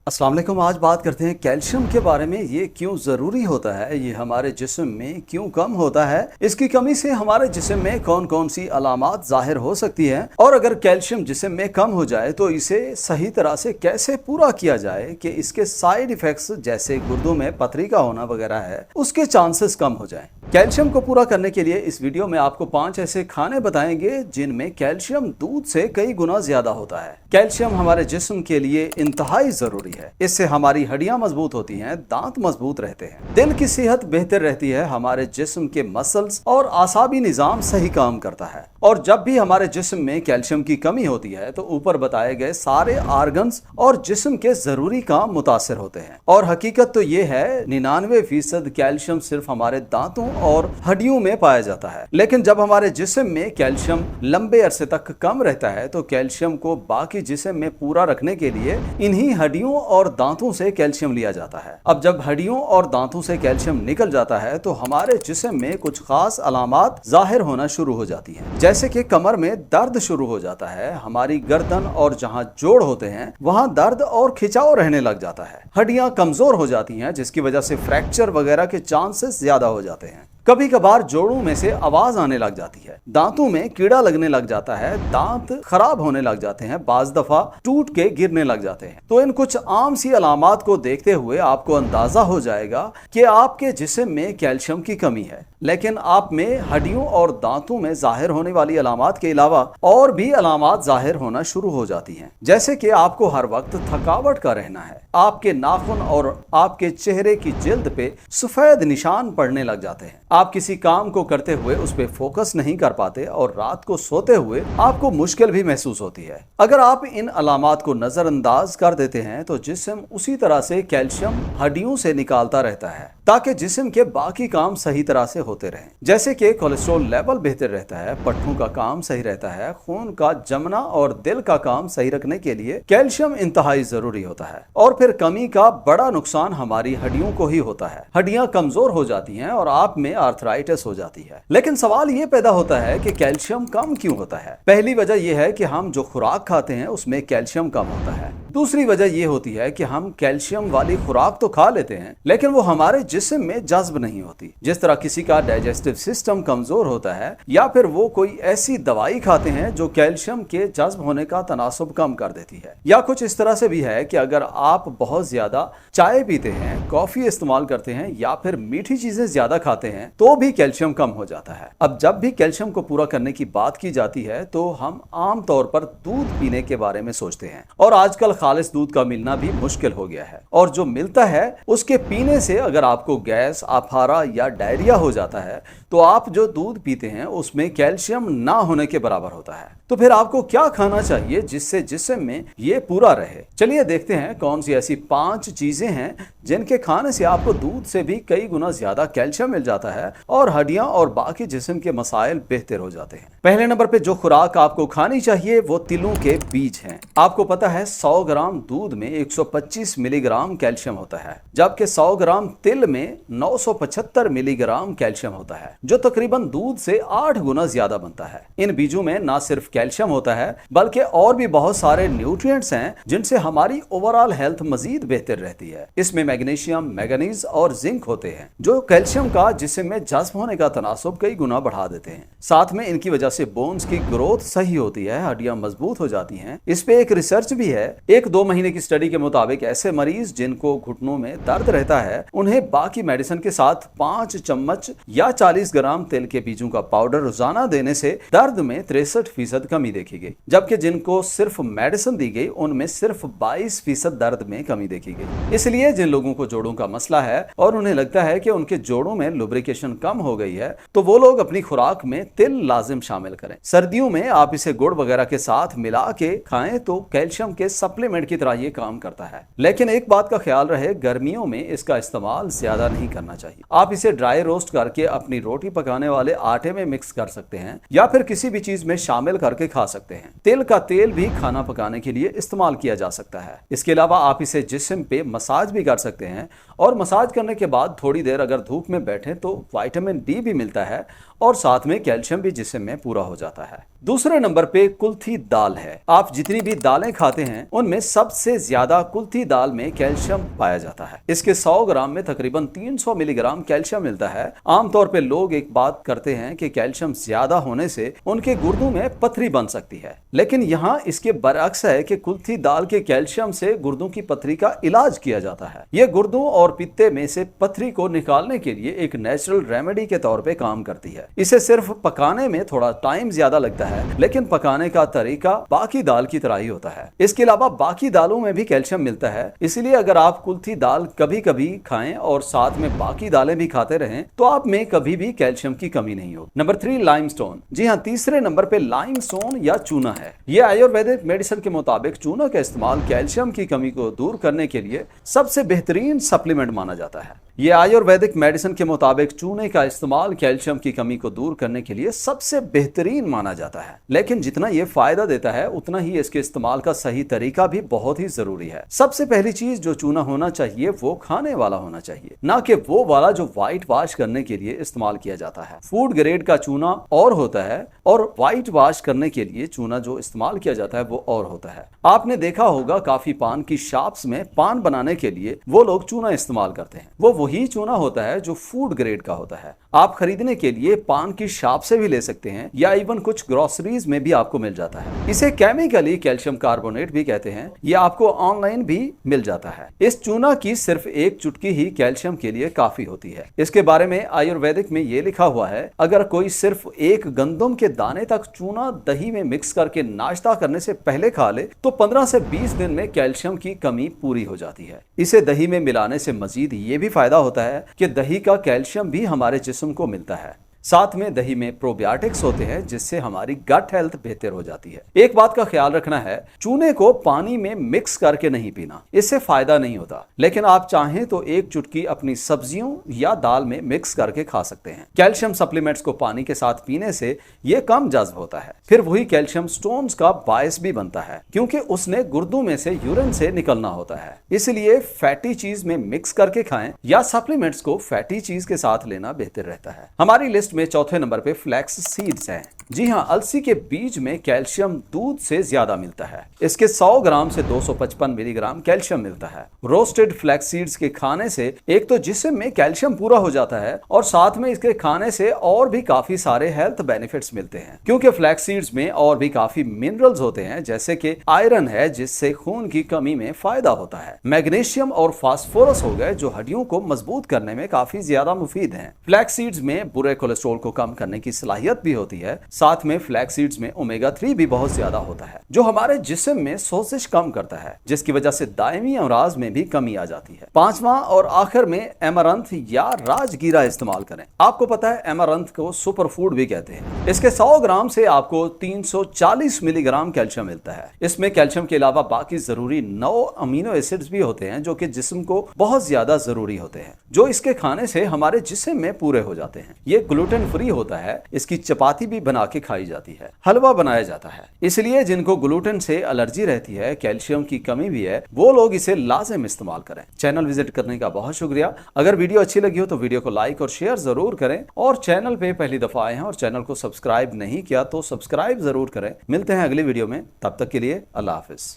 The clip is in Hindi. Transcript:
अस्सलाम वालेकुम। आज बात करते हैं कैल्शियम के बारे में। ये क्यों ज़रूरी होता है, ये हमारे जिस्म में क्यों कम होता है, इसकी कमी से हमारे जिस्म में कौन कौन सी अलामात ज़ाहिर हो सकती हैं, और अगर कैल्शियम जिस्म में कम हो जाए तो इसे सही तरह से कैसे पूरा किया जाए कि इसके साइड इफ़ेक्ट्स जैसे गुर्दों में पथरी का होना वगैरह है उसके चांसेस कम हो जाएं। कैल्शियम को पूरा करने के लिए इस वीडियो में आपको 5 ऐसे खाने बताएंगे जिनमें कैल्शियम दूध से कई गुना ज्यादा होता है। कैल्शियम हमारे जिस्म के लिए इंतहाई जरूरी है। इससे हमारी हड्डियां मजबूत होती हैं, दांत मजबूत रहते हैं, दिल की सेहत बेहतर रहती है, हमारे जिस्म के मसल्स और आसाबी निजाम सही काम करता है। और जब भी हमारे जिस्म में कैल्शियम की कमी होती है तो ऊपर बताए गए सारे आर्गन्स और जिस्म के जरूरी काम मुतासर होते हैं। और हकीकत तो ये है 99% कैल्शियम सिर्फ हमारे दांतों और हड्डियों में पाया जाता है। लेकिन जब हमारे जिस्म में कैल्शियम लंबे अरसे तक कम रहता है तो कैल्शियम को बाकी जिस्म में पूरा रखने के लिए इन्हीं हड्डियों और दांतों से कैल्शियम लिया जाता है। अब जब हड्डियों और दांतों से कैल्शियम निकल जाता है तो हमारे जिस्म में कुछ खास अलामात जाहिर होना शुरू हो जाती हैं, जैसे कि कमर में दर्द शुरू हो जाता है, हमारी गर्दन और जहां जोड़ होते हैं वहां दर्द और खिंचाव रहने लग जाता है, हड्डियां कमजोर हो जाती हैं जिसकी वजह से फ्रैक्चर वगैरह के चांसेस ज्यादा हो जाते हैं। कभी कभार जोड़ों में से आवाज आने लग जाती है, दांतों में कीड़ा लगने लग जाता है, दांत खराब होने लग जाते हैं, बाज दफा टूट के गिरने लग जाते हैं। तो इन कुछ आम सी अलामात को देखते हुए आपको अंदाजा हो जाएगा कि आपके जिस्म में कैल्शियम की कमी है। लेकिन आप में हड्डियों और दांतों में जाहिर होने वाली अलामात के अलावा और भी अलामात जाहिर होना शुरू हो जाती हैं, जैसे कि आपको हर वक्त थकावट का रहना है, आपके नाखून और आपके चेहरे की जिल्द पे सफेद निशान पड़ने लग जाते हैं, आप किसी काम को करते हुए उस पर फोकस नहीं कर पाते और रात को सोते हुए आपको मुश्किल भी महसूस होती है। अगर आप इन अलामात को नजरअंदाज कर देते हैं तो जिस्म उसी तरह से कैल्शियम हड्डियों से निकालता रहता है ताकि जिस्म के बाकी काम सही तरह से होते रहें, जैसे कि कोलेस्ट्रॉल लेवल बेहतर रहता है, पट्टों का काम सही रहता है, खून का जमना और दिल का काम सही रखने के लिए कैल्शियम इंतहाई जरूरी होता है। और फिर कमी का बड़ा नुकसान हमारी हड्डियों को ही होता है, हड्डियां कमजोर हो जाती हैं और आप में आर्थराइटिस हो जाती है। लेकिन सवाल ये पैदा होता है कि कैल्शियम कम क्यों होता है। पहली वजह यह है कि हम जो खुराक खाते हैं उसमें कैल्शियम कम होता है। दूसरी वजह यह होती है कि हम कैल्शियम वाली खुराक तो खा लेते हैं लेकिन वो हमारे जिस्म में जज्ब नहीं होती। जिस तरह किसी का डाइजेस्टिव सिस्टम कमजोर होता है या फिर वो कोई ऐसी दवाई खाते हैं जो कैल्शियम के जज्ब होने का तनासुब कम कर देती है, या कुछ इस तरह से भी है कि अगर आप बहुत ज्यादा चाय पीते हैं, कॉफी इस्तेमाल करते हैं या फिर मीठी चीजें ज्यादा खाते हैं तो भी कैल्शियम कम हो जाता है। अब जब भी कैल्शियम को पूरा करने की बात की जाती है तो हम आम तौर पर दूध पीने के बारे में सोचते हैं, और आजकल खालिस दूध का मिलना भी मुश्किल हो गया है, और जो मिलता है उसके पीने से अगर आपको गैस, अफारा या डायरिया हो जाता है तो आप जो दूध पीते हैं उसमें कैल्शियम ना होने के बराबर होता है। तो फिर आपको क्या खाना चाहिए जिससे जिस्म में ये पूरा रहे। चलिए देखते हैं कौन सी ऐसी 5 चीजें हैं जिनके खाने से आपको दूध से भी कई गुना ज्यादा कैल्शियम मिल जाता है और हड्डियां और बाकी जिस्म के मसाइल बेहतर हो जाते हैं। पहले नंबर पे जो खुराक आपको खानी चाहिए वो तिलों के बीज हैं। आपको पता है 100 ग्राम दूध में 125 मिलीग्राम कैल्शियम होता है, जबकि 100 ग्राम तिल में 975 मिलीग्राम कैल्शियम होता है, जो तकरीबन दूध से 8 गुना ज्यादा बनता है। इन बीजों में ना सिर्फ कैल्शियम होता है बल्कि और भी बहुत सारे न्यूट्रिएंट्स हैं जिनसे हमारी ओवरऑल हेल्थ मजीद बेहतर रहती है। इसमें मैग्नीशियम, मैंगनीज और जिंक होते हैं जो कैल्शियम का जिस्म में जज्ब होने का तनासुब कई गुना बढ़ा देते हैं। साथ में इनकी वजह से बोन्स की ग्रोथ सही होती है, हड्डियां मजबूत हो जाती हैं। इस पे एक रिसर्च भी है। 1-2 महीने की स्टडी के मुताबिक ऐसे मरीज जिनको घुटनों में दर्द रहता है उन्हें बाकी मेडिसिन के साथ 5 चम्मच या 40 ग्राम तिल के बीजों का पाउडर रोजाना देने से दर्द में 63% कमी देखी गई, जबकि जिनको सिर्फ मेडिसिन दी गई उनमें सिर्फ 22% दर्द में कमी देखी गई। इसलिए जिन लोगों को जोड़ों का मसला है और उन्हें लगता है कि उनके जोड़ों में लुब्रिकेशन कम हो गई है तो वो लोग अपनी खुराक में तिल लाजिम शामिल करें। सर्दियों में आप इसे गुड़ वगैरह के साथ मिला के खाएं तो कैल्शियम के सप्लीमेंट की तरह ये काम करता है। लेकिन एक बात का ख्याल रहे, गर्मियों में इसका इस्तेमाल ज्यादा नहीं करना चाहिए। आप इसे ड्राई रोस्ट करके अपनी रोटी पकाने वाले आटे में मिक्स कर सकते हैं या फिर किसी भी चीज में शामिल करके खा सकते हैं। तिल का तेल भी खाना पकाने के लिए इस्तेमाल किया जा सकता है। इसके अलावा आप इसे जिस्म पे मसाज भी कर सकते हैं, और मसाज करने के बाद थोड़ी देर अगर धूप में बैठे तो विटामिन डी भी मिलता है और साथ में कैल्शियम भी जिस्म में पूरा हो जाता है। दूसरे नंबर पे कुल्थी दाल है। आप जितनी भी दालें खाते हैं उनमें सबसे ज्यादा कुल्थी दाल में कैल्शियम पाया जाता है। इसके 100 ग्राम में तकरीबन 300 मिलीग्राम कैल्शियम मिलता है। आमतौर पे लोग एक बात करते हैं कि कैल्शियम ज्यादा होने से उनके गुर्दों में पथरी बन सकती है, लेकिन यहाँ इसके बरअक्स है कि कुल्थी दाल के कैल्शियम से गुर्दों की पथरी का इलाज किया जाता है। ये गुर्दों और पित्ते में से पथरी को निकालने के लिए एक नेचुरल रेमेडी के तौर पे काम करती है। इसे सिर्फ पकाने में थोड़ा टाइम ज्यादा लगता है, लेकिन पकाने का तरीका बाकी दाल की तरह ही होता है। इसके अलावा बाकी दालों में भी कैल्शियम मिलता है, इसलिए अगर आप कुल्थी दाल कभी कभी खाएं और साथ में बाकी दालें भी खाते रहें तो आप में कभी भी कैल्शियम की कमी नहीं होगी। Number 3 limestone. जी हाँ, तीसरे नंबर पे लाइमस्टोन या चूना है। ये आयुर्वेदिक मेडिसिन के मुताबिक चूना का इस्तेमाल कैल्शियम की कमी को दूर करने के लिए सबसे बेहतरीन सप्लीमेंट माना जाता है। ये आयुर्वेदिक मेडिसिन के मुताबिक चूने का इस्तेमाल कैल्शियम की कमी को दूर करने के लिए सबसे बेहतरीन माना जाता है, लेकिन जितना ये फायदा देता है उतना ही इसके इस्तेमाल का सही तरीका भी बहुत ही जरूरी है। सबसे पहली चीज जो चूना होना चाहिए वो खाने वाला होना चाहिए, ना कि वो वाला जो व्हाइट वॉश करने के लिए इस्तेमाल किया जाता है। फूड ग्रेड का चूना और होता है और व्हाइट वॉश करने के लिए चूना जो इस्तेमाल किया जाता है वो और होता है। आपने देखा होगा काफी पान की शॉप्स में पान बनाने के लिए वो लोग चूना इस्तेमाल करते हैं, वो वही चूना होता है जो फूड ग्रेड का होता है। आप खरीदने के लिए पान की शॉप से भी ले सकते हैं या इवन कुछ ग्रोसरीज में भी आपको मिल जाता है। इसे केमिकली कैल्शियम कार्बोनेट भी कहते हैं। ये आपको ऑनलाइन भी मिल जाता है। इस चूना की सिर्फ एक चुटकी ही कैल्शियम के लिए काफी होती है। इसके बारे में आयुर्वेदिक में ये लिखा हुआ है, अगर कोई सिर्फ एक गंदम के दाने तक चूना दही में मिक्स करके नाश्ता करने से पहले खा ले तो 15 से 20 दिन में कैल्शियम की कमी पूरी हो जाती है। इसे दही में मिलाने से मजीद ये भी फायदा होता है कि दही का कैल्शियम भी हमारे जिस्म को मिलता है। साथ में दही में प्रोबायोटिक्स होते हैं जिससे हमारी गट हेल्थ बेहतर हो जाती है। एक बात का ख्याल रखना है, चूने को पानी में मिक्स करके नहीं पीना, इससे फायदा नहीं होता, लेकिन आप चाहें तो एक चुटकी अपनी सब्जियों या दाल में मिक्स करके खा सकते हैं। कैल्शियम सप्लीमेंट्स को पानी के साथ पीने से ये कम जज्ब होता है, फिर वही कैल्शियम स्टोन्स का बायस भी बनता है क्योंकि उसने गुर्दों में से यूरिन से निकलना होता है। इसलिए फैटी चीज में मिक्स करके खाएं या सप्लीमेंट्स को फैटी चीज के साथ लेना बेहतर रहता है। हमारी लिस्ट में चौथे नंबर पे फ्लैक्स सीड्स हैं। जी हाँ, अलसी के बीज में कैल्शियम दूध से ज्यादा मिलता है। इसके 100 ग्राम से 255 मिलीग्राम कैल्शियम मिलता है। रोस्टेड फ्लैक्स सीड्स के खाने से एक तो जिस्म में कैल्शियम पूरा हो जाता है और साथ में इसके खाने से और भी काफी सारे हेल्थ बेनिफिट्स मिलते हैं, क्योंकि फ्लैक्स सीड्स में और भी काफी मिनरल्स होते हैं जैसे कि आयरन है जिससे खून की कमी में फायदा होता है। मैग्नीशियम और फास्फोरस हो गए जो हड्डियों को मजबूत करने में काफी ज्यादा मुफीद हैं। फ्लैक्स सीड्स में बुरे कोलेस्ट्रॉल को कम करने की सलाहियत भी होती है। साथ में फ्लैक्स सीड्स में ओमेगा 3 भी बहुत ज्यादा होता है जो हमारे जिस्म में सोजिश कम करता है, जिसकी वजह से दायमी अमराज में भी कमी आ जाती है। पांचवा और आखिर में एमरंथ या राजगीरा इस्तेमाल करें। आपको पता है एमरंथ को सुपर फूड भी कहते हैं। इसके 100 ग्राम से आपको 340 मिलीग्राम कैल्शियम मिलता है। इसमें कैल्शियम के अलावा बाकी जरूरी 9 अमीनो एसिड्स भी होते हैं जो कि जिस्म को बहुत ज्यादा जरूरी होते हैं, जो इसके खाने से हमारे जिस्म में पूरे हो जाते हैं। ये ग्लूटेन फ्री होता है। इसकी चपाती भी बना के खाई जाती है, हलवा बनाया जाता है। इसलिए जिनको ग्लूटेन से एलर्जी रहती है, कैल्शियम की कमी भी है, वो लोग इसे लाजिम इस्तेमाल करें। चैनल विजिट करने का बहुत शुक्रिया। अगर वीडियो अच्छी लगी हो तो वीडियो को लाइक और शेयर जरूर करें, और चैनल पे पहली दफा आए हैं और चैनल को सब्सक्राइब नहीं किया तो सब्सक्राइब जरूर करें। मिलते हैं अगली वीडियो में, तब तक के लिए अल्लाह हाफिज।